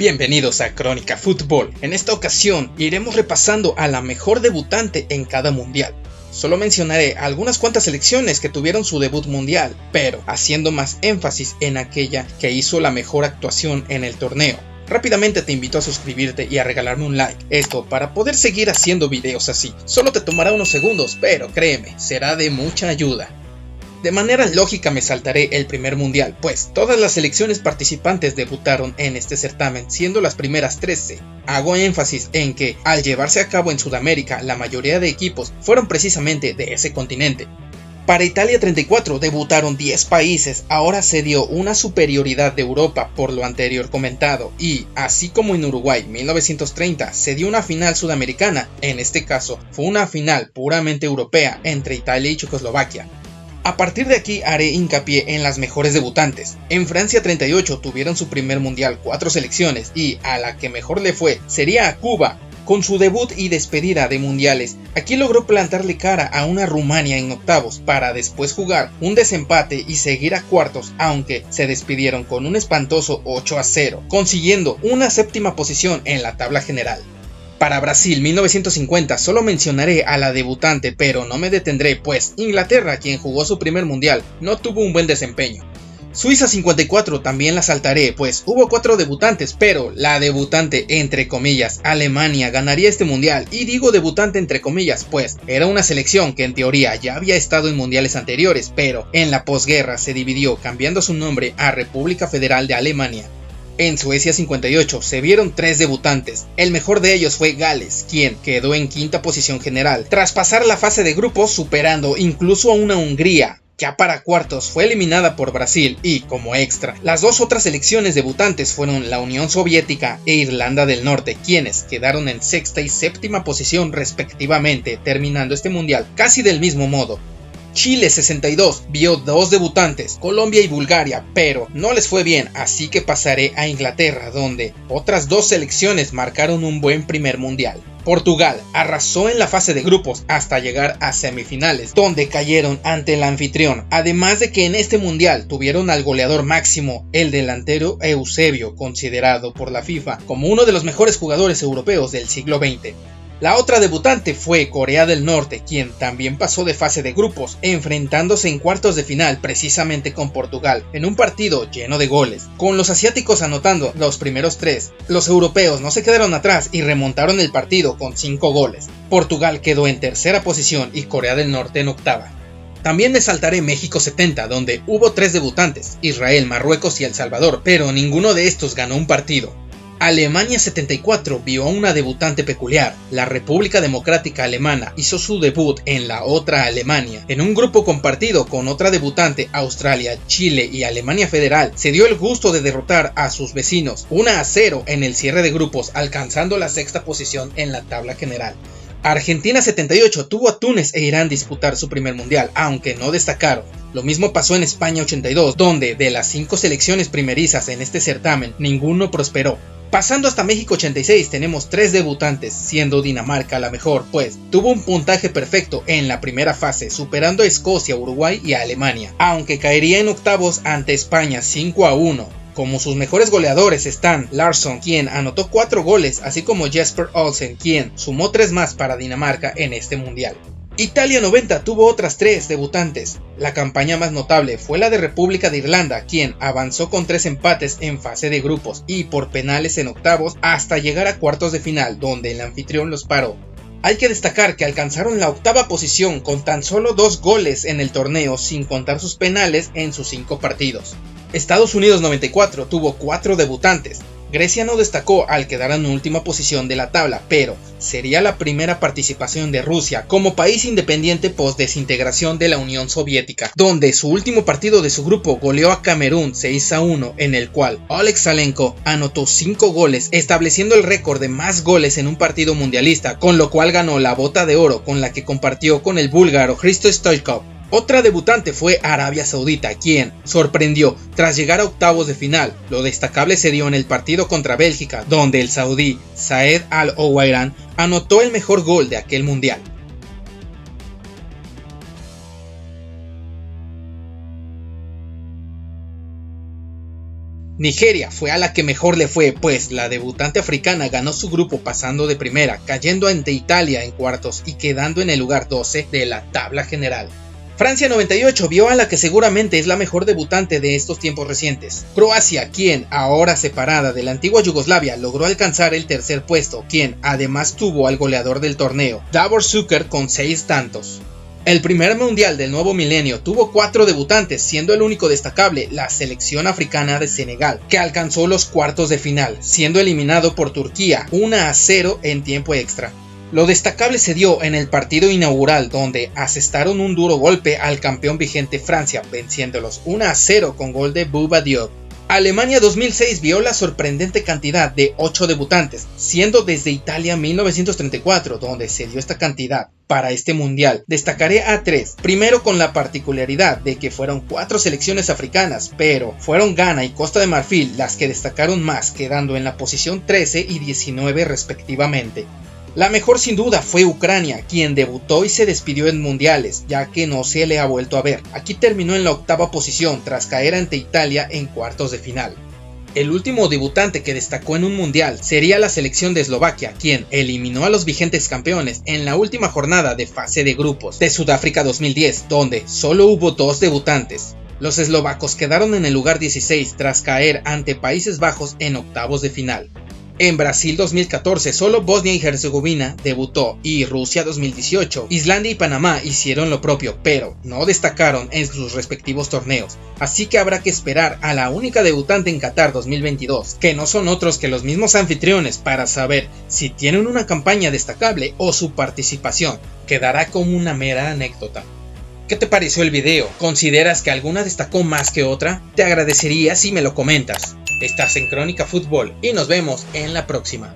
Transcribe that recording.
Bienvenidos a Crónica Fútbol. En esta ocasión iremos repasando a la mejor debutante en cada mundial. Solo mencionaré algunas cuantas selecciones que tuvieron su debut mundial, pero haciendo más énfasis en aquella que hizo la mejor actuación en el torneo. Rápidamente te invito a suscribirte y a regalarme un like, esto para poder seguir haciendo videos así. Solo te tomará unos segundos, pero créeme, será de mucha ayuda. De manera lógica me saltaré el primer mundial, pues todas las selecciones participantes debutaron en este certamen, siendo las primeras 13. Hago énfasis en que, al llevarse a cabo en Sudamérica, la mayoría de equipos fueron precisamente de ese continente. Para Italia 34 debutaron 10 países, ahora se dio una superioridad de Europa por lo anterior comentado y, así como en Uruguay 1930 se dio una final sudamericana, en este caso fue una final puramente europea entre Italia y Checoslovaquia. A partir de aquí haré hincapié en las mejores debutantes. En Francia 38 tuvieron su primer mundial 4 selecciones y a la que mejor le fue sería a Cuba. Con su debut y despedida de mundiales, aquí logró plantarle cara a una Rumania en octavos para después jugar un desempate y seguir a cuartos, aunque se despidieron con un espantoso 8-0, consiguiendo una séptima posición en la tabla general. Para Brasil 1950 solo mencionaré a la debutante, pero no me detendré, pues Inglaterra, quien jugó su primer mundial, no tuvo un buen desempeño. Suiza 54 también la saltaré, pues hubo 4 debutantes, pero la debutante entre comillas, Alemania, ganaría este mundial, y digo debutante entre comillas, pues era una selección que en teoría ya había estado en mundiales anteriores, pero en la posguerra se dividió cambiando su nombre a República Federal de Alemania. En Suecia 58 se vieron 3 debutantes, el mejor de ellos fue Gales, quien quedó en quinta posición general, tras pasar la fase de grupos superando incluso a una Hungría. Ya para cuartos fue eliminada por Brasil y, como extra, las 2 otras selecciones debutantes fueron la Unión Soviética e Irlanda del Norte, quienes quedaron en sexta y séptima posición respectivamente, terminando este mundial casi del mismo modo. Chile 62 vio 2 debutantes, Colombia y Bulgaria, pero no les fue bien, así que pasaré a Inglaterra, donde otras 2 selecciones marcaron un buen primer mundial. Portugal arrasó en la fase de grupos hasta llegar a semifinales, donde cayeron ante el anfitrión, además de que en este mundial tuvieron al goleador máximo, el delantero Eusebio, considerado por la FIFA como uno de los mejores jugadores europeos del siglo XX. La otra debutante fue Corea del Norte, quien también pasó de fase de grupos, enfrentándose en cuartos de final precisamente con Portugal, en un partido lleno de goles. Con los asiáticos anotando los primeros 3, los europeos no se quedaron atrás y remontaron el partido con 5 goles. Portugal quedó en tercera posición y Corea del Norte en octava. También me saltaré México 70, donde hubo 3 debutantes, Israel, Marruecos y El Salvador, pero ninguno de estos ganó un partido. Alemania 74 vio a una debutante peculiar. La República Democrática Alemana hizo su debut en la otra Alemania. En un grupo compartido con otra debutante, Australia, Chile y Alemania Federal, se dio el gusto de derrotar a sus vecinos 1-0 en el cierre de grupos, alcanzando la sexta posición en la tabla general. Argentina 78 tuvo a Túnez e Irán disputar su primer mundial, aunque no destacaron. Lo mismo pasó en España 82, donde de las 5 selecciones primerizas en este certamen, ninguno prosperó. Pasando hasta México 86 tenemos 3 debutantes, siendo Dinamarca la mejor, pues tuvo un puntaje perfecto en la primera fase, superando a Escocia, Uruguay y a Alemania, aunque caería en octavos ante España 5-1. Como sus mejores goleadores están Larsson, quien anotó 4 goles, así como Jesper Olsen, quien sumó 3 más para Dinamarca en este mundial. Italia 90 tuvo otras 3 debutantes. La campaña más notable fue la de República de Irlanda, quien avanzó con 3 empates en fase de grupos y por penales en octavos hasta llegar a cuartos de final, donde el anfitrión los paró. Hay que destacar que alcanzaron la octava posición con tan solo 2 goles en el torneo, sin contar sus penales en sus 5 partidos. Estados Unidos 94 tuvo 4 debutantes. Grecia no destacó al quedar en última posición de la tabla, pero sería la primera participación de Rusia como país independiente post desintegración de la Unión Soviética, donde su último partido de su grupo goleó a Camerún 6-1, en el cual Oleg Salenko anotó 5 goles, estableciendo el récord de más goles en un partido mundialista, con lo cual ganó la bota de oro, con la que compartió con el búlgaro Hristo Stoichkov. Otra debutante fue Arabia Saudita, quien sorprendió tras llegar a octavos de final. Lo destacable se dio en el partido contra Bélgica, donde el saudí Saed Al-Owairan anotó el mejor gol de aquel mundial. Nigeria fue a la que mejor le fue, pues la debutante africana ganó su grupo pasando de primera, cayendo ante Italia en cuartos y quedando en el lugar 12 de la tabla general. Francia 98 vio a la que seguramente es la mejor debutante de estos tiempos recientes. Croacia, quien, ahora separada de la antigua Yugoslavia, logró alcanzar el tercer puesto, quien además tuvo al goleador del torneo, Davor Šuker, con 6 tantos. El primer mundial del nuevo milenio tuvo 4 debutantes, siendo el único destacable la selección africana de Senegal, que alcanzó los cuartos de final, siendo eliminado por Turquía 1-0 en tiempo extra. Lo destacable se dio en el partido inaugural, donde asestaron un duro golpe al campeón vigente Francia, venciéndolos 1-0 con gol de Bouba Diop. Alemania 2006 vio la sorprendente cantidad de 8 debutantes, siendo desde Italia 1934 donde se dio esta cantidad. Para este mundial destacaré a 3, primero con la particularidad de que fueron 4 selecciones africanas, pero fueron Ghana y Costa de Marfil las que destacaron más, quedando en la posición 13 y 19 respectivamente. La mejor sin duda fue Ucrania, quien debutó y se despidió en mundiales, ya que no se le ha vuelto a ver. Aquí terminó en la 8ª posición tras caer ante Italia en cuartos de final. El último debutante que destacó en un mundial sería la selección de Eslovaquia, quien eliminó a los vigentes campeones en la última jornada de fase de grupos de Sudáfrica 2010, donde solo hubo 2 debutantes. Los eslovacos quedaron en el lugar 16 tras caer ante Países Bajos en octavos de final. En Brasil 2014 solo Bosnia y Herzegovina debutó y Rusia 2018, Islandia y Panamá hicieron lo propio, pero no destacaron en sus respectivos torneos, así que habrá que esperar a la única debutante en Qatar 2022, que no son otros que los mismos anfitriones, para saber si tienen una campaña destacable o su participación quedará como una mera anécdota. ¿Qué te pareció el video? ¿Consideras que alguna destacó más que otra? Te agradecería si me lo comentas. Estás en Crónica Fútbol y nos vemos en la próxima.